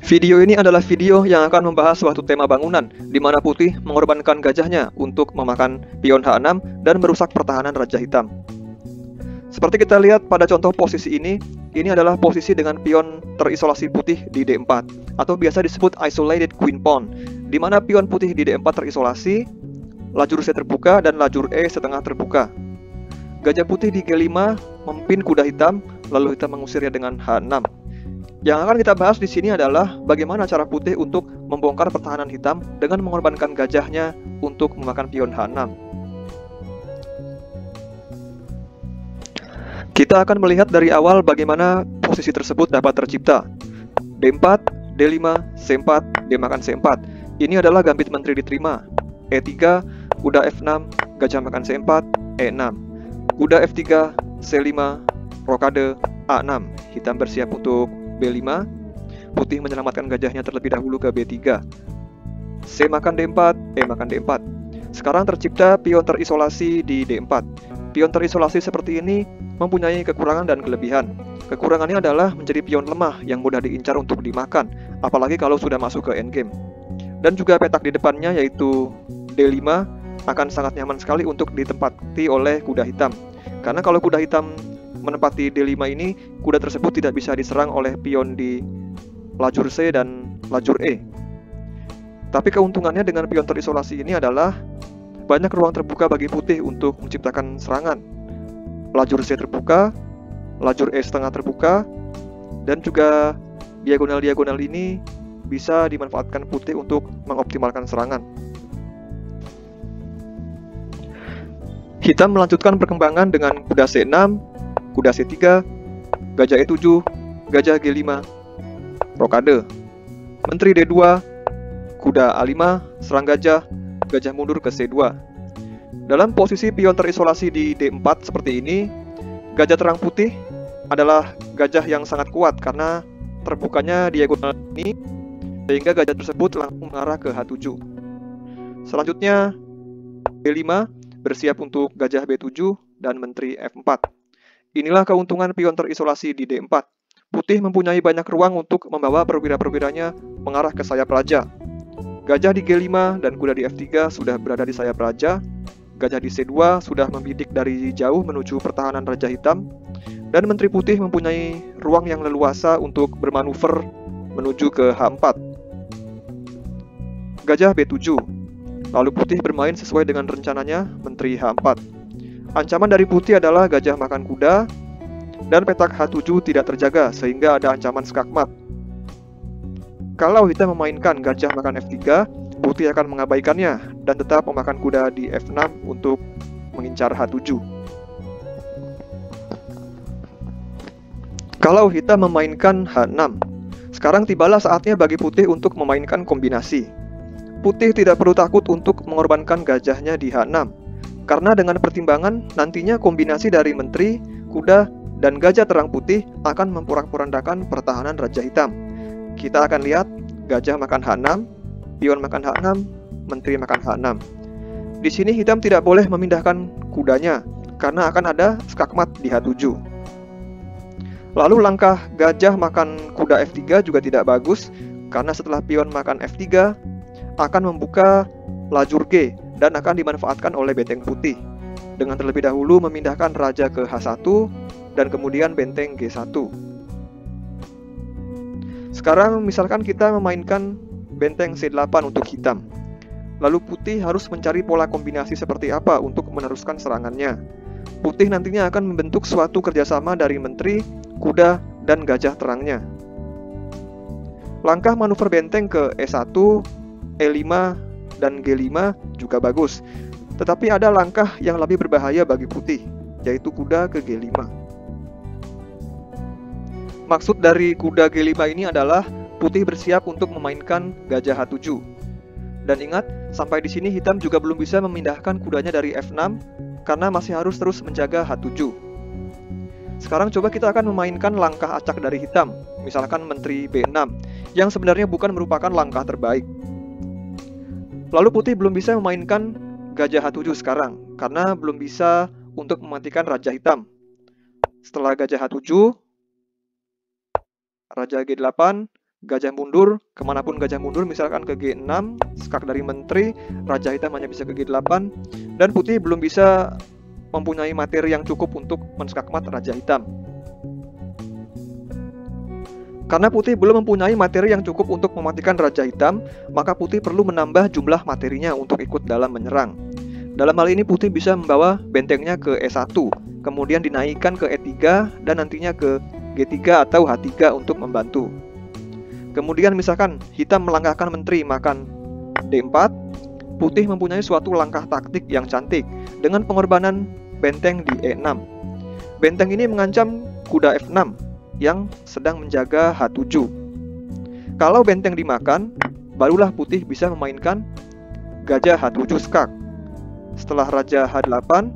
Video ini adalah video yang akan membahas suatu tema bangunan, di mana putih mengorbankan gajahnya untuk memakan pion H6 dan merusak pertahanan Raja Hitam. Seperti kita lihat pada contoh posisi ini adalah posisi dengan pion terisolasi putih di D4, atau biasa disebut isolated queen pawn, di mana pion putih di D4 terisolasi, lajur C terbuka dan lajur E setengah terbuka. Gajah putih di G5 memimpin kuda hitam, lalu hitam mengusirnya dengan H6. Yang akan kita bahas di sini adalah bagaimana cara putih untuk membongkar pertahanan hitam dengan mengorbankan gajahnya untuk memakan pion H6. Kita akan melihat dari awal bagaimana posisi tersebut dapat tercipta. D4, D5, C4, D makan C4. Ini adalah gambit menteri diterima. E3, kuda F6, gajah makan C4, E6. Kuda F3, C5, rokade A6. Hitam bersiap untuk B5, putih menyelamatkan gajahnya terlebih dahulu ke B3. C makan D4, E makan D4. Sekarang tercipta pion terisolasi di D4. Pion terisolasi seperti ini mempunyai kekurangan dan kelebihan. Kekurangannya adalah menjadi pion lemah yang mudah diincar untuk dimakan, apalagi kalau sudah masuk ke endgame. Dan juga petak di depannya yaitu D5 akan sangat nyaman sekali untuk ditempati oleh kuda hitam. Karena kalau kuda hitam menempati D5 ini, kuda tersebut tidak bisa diserang oleh pion di lajur C dan lajur E. Tapi keuntungannya dengan pion terisolasi ini adalah banyak ruang terbuka bagi putih untuk menciptakan serangan. Lajur C terbuka, lajur E setengah terbuka, dan juga diagonal-diagonal ini bisa dimanfaatkan putih untuk mengoptimalkan serangan. Hitam melanjutkan perkembangan dengan kuda C6, kuda C3, gajah E7, gajah G5, rokade. Menteri D2, kuda A5, serang gajah, gajah mundur ke C2. Dalam posisi pion terisolasi di D4 seperti ini, gajah terang putih adalah gajah yang sangat kuat karena terbukanya diagonal ini, sehingga gajah tersebut langsung mengarah ke H7. Selanjutnya, D5 bersiap untuk gajah B7 dan menteri F4. Inilah keuntungan pion terisolasi di D4. Putih mempunyai banyak ruang untuk membawa perwira-perwiranya mengarah ke sayap raja. Gajah di G5 dan kuda di F3 sudah berada di sayap raja. Gajah di C2 sudah membidik dari jauh menuju pertahanan Raja Hitam. Dan menteri putih mempunyai ruang yang leluasa untuk bermanuver menuju ke H4. Gajah B7. Lalu putih bermain sesuai dengan rencananya menteri H4. Ancaman dari putih adalah gajah makan kuda, dan petak H7 tidak terjaga sehingga ada ancaman skakmat. Kalau hitam memainkan gajah makan F3, putih akan mengabaikannya dan tetap memakan kuda di F6 untuk mengincar H7. Kalau hitam memainkan H6, sekarang tibalah saatnya bagi putih untuk memainkan kombinasi. Putih tidak perlu takut untuk mengorbankan gajahnya di H6. Karena dengan pertimbangan, nantinya kombinasi dari menteri, kuda, dan gajah terang putih akan memporak-porandakan pertahanan Raja Hitam. Kita akan lihat gajah makan H6, pion makan H6, menteri makan H6. Di sini hitam tidak boleh memindahkan kudanya, karena akan ada skakmat di H7. Lalu langkah gajah makan kuda F3 juga tidak bagus, karena setelah pion makan F3, akan membuka lajur G, dan akan dimanfaatkan oleh benteng putih dengan terlebih dahulu memindahkan raja ke H1 dan kemudian benteng G1. Sekarang misalkan kita memainkan benteng C8 untuk hitam. Lalu putih harus mencari pola kombinasi seperti apa untuk meneruskan serangannya. Putih nantinya akan membentuk suatu kerjasama dari menteri, kuda, dan gajah terangnya. Langkah manuver benteng ke E1, E5, dan G5 juga bagus. Tetapi ada langkah yang lebih berbahaya bagi putih, yaitu kuda ke G5. Maksud dari kuda G5 ini adalah putih bersiap untuk memainkan gajah H7. Dan ingat, sampai di sini hitam juga belum bisa memindahkan kudanya dari F6 karena masih harus terus menjaga H7. Sekarang coba kita akan memainkan langkah acak dari hitam, misalkan menteri B6, yang sebenarnya bukan merupakan langkah terbaik. Lalu putih belum bisa memainkan gajah H7 sekarang, karena belum bisa untuk mematikan Raja Hitam. Setelah gajah H7, Raja G8, Gajah mundur, kemanapun gajah mundur, misalkan ke G6, skak dari menteri, Raja Hitam hanya bisa ke G8, dan putih belum bisa mempunyai materi yang cukup untuk menskakmat Raja Hitam. Karena putih belum mempunyai materi yang cukup untuk mematikan Raja Hitam, maka putih perlu menambah jumlah materinya untuk ikut dalam menyerang. Dalam hal ini putih bisa membawa bentengnya ke E1, kemudian dinaikkan ke E3, dan nantinya ke G3 atau H3 untuk membantu. Kemudian misalkan hitam melangkahkan menteri makan D4, putih mempunyai suatu langkah taktik yang cantik dengan pengorbanan benteng di E6. Benteng ini mengancam kuda F6 yang sedang menjaga H7. Kalau benteng dimakan, barulah putih bisa memainkan gajah H7 skak. Setelah Raja H8,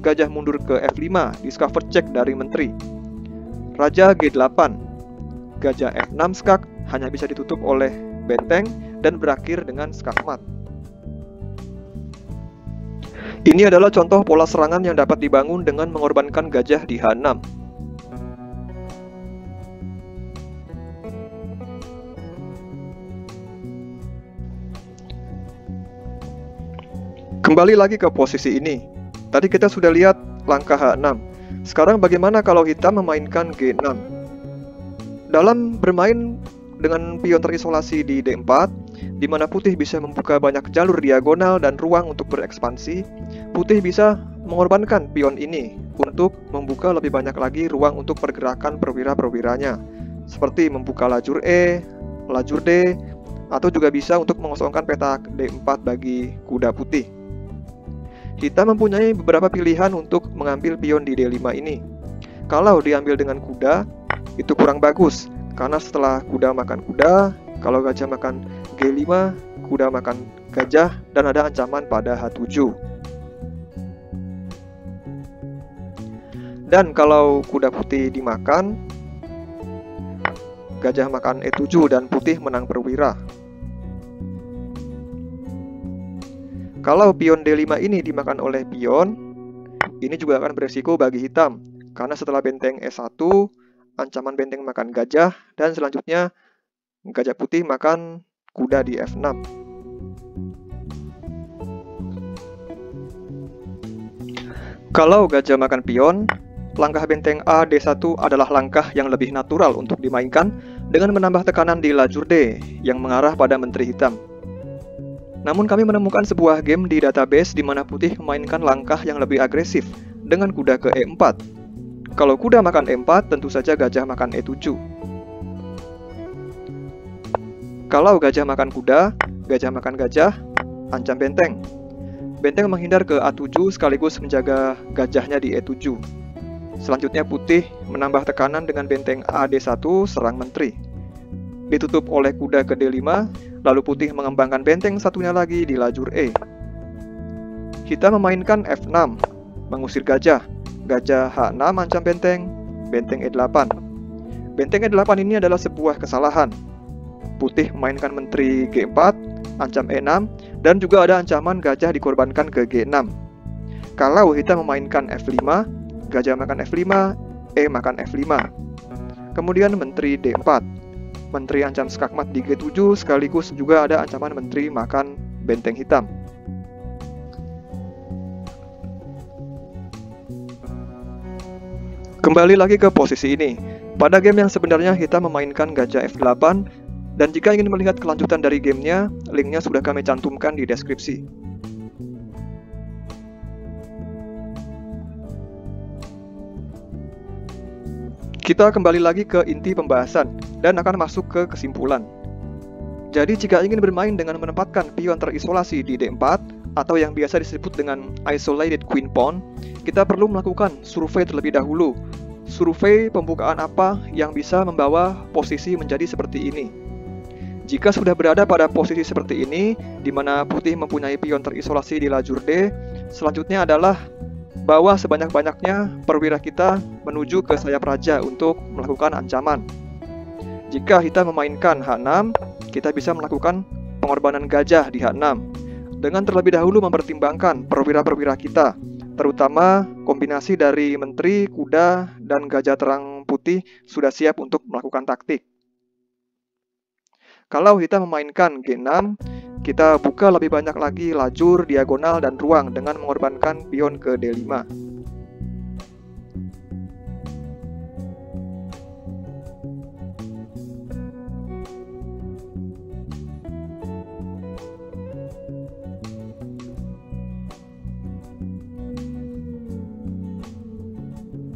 gajah mundur ke F5, discover check dari menteri. Raja G8, gajah F6 skak hanya bisa ditutup oleh benteng dan berakhir dengan skakmat. Ini adalah contoh pola serangan yang dapat dibangun dengan mengorbankan gajah di H6. Kembali lagi ke posisi ini. Tadi kita sudah lihat langkah H6. Sekarang bagaimana kalau hitam memainkan G6? Dalam bermain dengan pion terisolasi di D4, di mana putih bisa membuka banyak jalur diagonal dan ruang untuk berekspansi, putih bisa mengorbankan pion ini untuk membuka lebih banyak lagi ruang untuk pergerakan perwira-perwiranya, seperti membuka lajur E, lajur D, atau juga bisa untuk mengosongkan peta D4 bagi kuda putih. Hitam mempunyai beberapa pilihan untuk mengambil pion di D5 ini. Kalau diambil dengan kuda, itu kurang bagus, karena setelah kuda makan kuda, kalau gajah makan G5, kuda makan gajah, dan ada ancaman pada H7. Dan kalau kuda putih dimakan, gajah makan E7 dan putih menang perwira. Kalau pion D5 ini dimakan oleh pion, ini juga akan beresiko bagi hitam, karena setelah benteng E1, ancaman benteng makan gajah, dan selanjutnya gajah putih makan kuda di F6. Kalau gajah makan pion, langkah benteng A D1 adalah langkah yang lebih natural untuk dimainkan dengan menambah tekanan di lajur D yang mengarah pada menteri hitam. Namun kami menemukan sebuah game di database di mana putih memainkan langkah yang lebih agresif dengan kuda ke E4. Kalau kuda makan E4, tentu saja gajah makan E7. Kalau gajah makan kuda, gajah makan gajah, ancam benteng. Benteng menghindar ke A7 sekaligus menjaga gajahnya di E7. Selanjutnya putih menambah tekanan dengan benteng AD1 serang menteri. Ditutup oleh kuda ke D5, lalu putih mengembangkan benteng satunya lagi di lajur E. Hitam memainkan F6, mengusir gajah. Gajah H6 ancam benteng, benteng E8. Benteng E8 ini adalah sebuah kesalahan. Putih memainkan menteri G4, ancam E6, dan juga ada ancaman gajah dikorbankan ke G6. Kalau hitam memainkan F5, gajah makan F5, E makan F5. Kemudian menteri D4. Menteri ancam skakmat di G7, sekaligus juga ada ancaman menteri makan benteng hitam. Kembali lagi ke posisi ini. Pada game yang sebenarnya hitam memainkan gajah F8, dan jika ingin melihat kelanjutan dari gamenya, linknya sudah kami cantumkan di deskripsi. Kita kembali lagi ke inti pembahasan, dan akan masuk ke kesimpulan. Jadi jika ingin bermain dengan menempatkan pion terisolasi di D4, atau yang biasa disebut dengan isolated queen pawn, kita perlu melakukan survei terlebih dahulu. Survei pembukaan apa yang bisa membawa posisi menjadi seperti ini. Jika sudah berada pada posisi seperti ini, di mana putih mempunyai pion terisolasi di lajur D, selanjutnya adalah bawa sebanyak-banyaknya perwira kita menuju ke sayap raja untuk melakukan ancaman. Jika hitam memainkan H6, kita bisa melakukan pengorbanan gajah di H6, dengan terlebih dahulu mempertimbangkan perwira-perwira kita, terutama kombinasi dari menteri, kuda, dan gajah terang putih sudah siap untuk melakukan taktik. Kalau kita memainkan G6, kita buka lebih banyak lagi lajur, diagonal, dan ruang dengan mengorbankan pion ke D5.